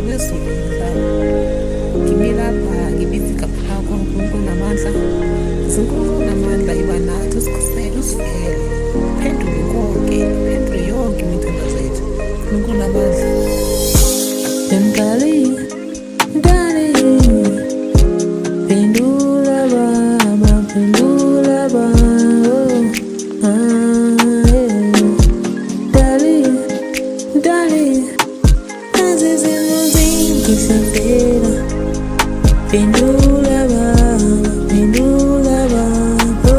bezulu zabo. Kimi lapha ngibiza igama lakho uNkulunkulu namandla. UNkulunkulu namandla iba nathi usikhusele usivele. Phendule konke, phendule yonke imithombo zethu. uNkulunkulu namandla. Darling, darling, pendula baba, pendula baba, darling, darling, azizi muzingi safira, pendula baba, pendula baba,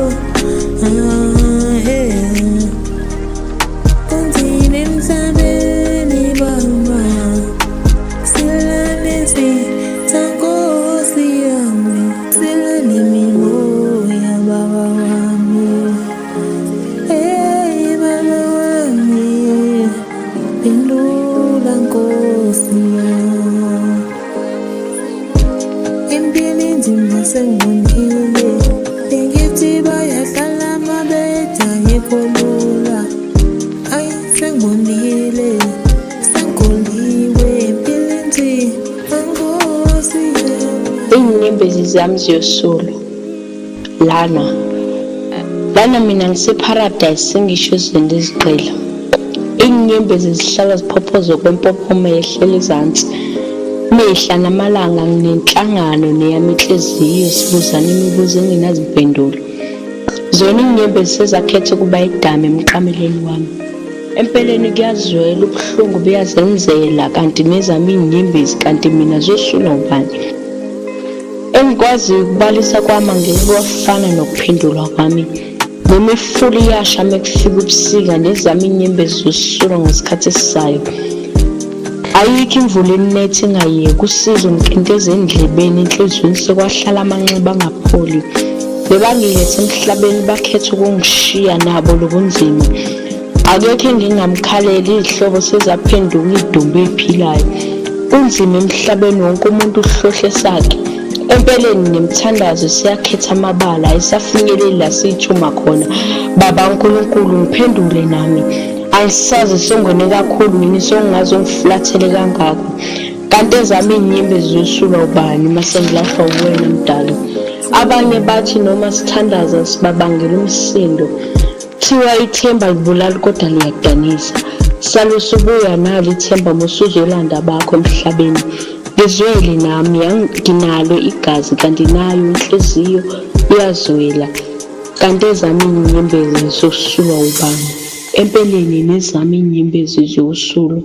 tanzine msabeni baba. Pendula Nkosi empilweni nzima sengibonile bengithi bayahlala amabetha yekholula ayi sengibonile sengikoliwe empilweni nzima Nkosi Iy'nyembezi zami ziyosula lana mina ngise-paradise sengisho izinto ezigqila. Iy'nyembezi zihlala ziphophoza kwempophomo yehlele ezansi. Mehla namalanga nginenhlangano neyami inhliziyo sibuzana imibuzo engenazimpendulo. Zona iy'nyembezi sezakhetha ukuba idame emqameleni wami. Empeleni kuyazwela ubuhlungu buyazenzela kanti nezami iy'nyembezi kanti mina zosula ngubani? Engikwaziyo ukubalisa kwami angeke kwafana nokuphendulwa kwami. Noma ifula iyasha mekufika ubusika nezami iy'nyembezi zosula ngesikhathi esizayo. Ayikho imvula enethi engayeki usizo ngikenteza endlebeni enhliziyweni sekwahlala amanxeba angapholi. Bebangilethe emhlabeni bakhetha ukungishiya nabo lobunzima. Akekho engingamkhalela iy'hlobo sezaphenduka iy'dumbu ey'philayo. Unzima emhlabeni wonke umuntu uhlohle sakhe. Empeleni nemthandazo siyakhetha amabala ayisafinyeleli la siyithuma khona. Baba uNkulunkulu ngiphendule nami. Angisazi songone kakhulu yini songaze ngifulathele kangako. Kanti ezami iy'nyembezi zosula ubani mase ngilahlwa uwena mdalo. Abanye bathi noma sithandaza sibabangela umsindo. Kuthiwa ithemba libulali kodwa liyadanisa. Salusa ubuya nalo ithemba musuzolanda bakho emhlabeni. Ngizwele nami nginalo igazi kanti nayo inhliziyo iyazwela. Kanti ezami iy'nyembezi zosula ubani? Empeleni nezami iy'nyembezi ziyosula.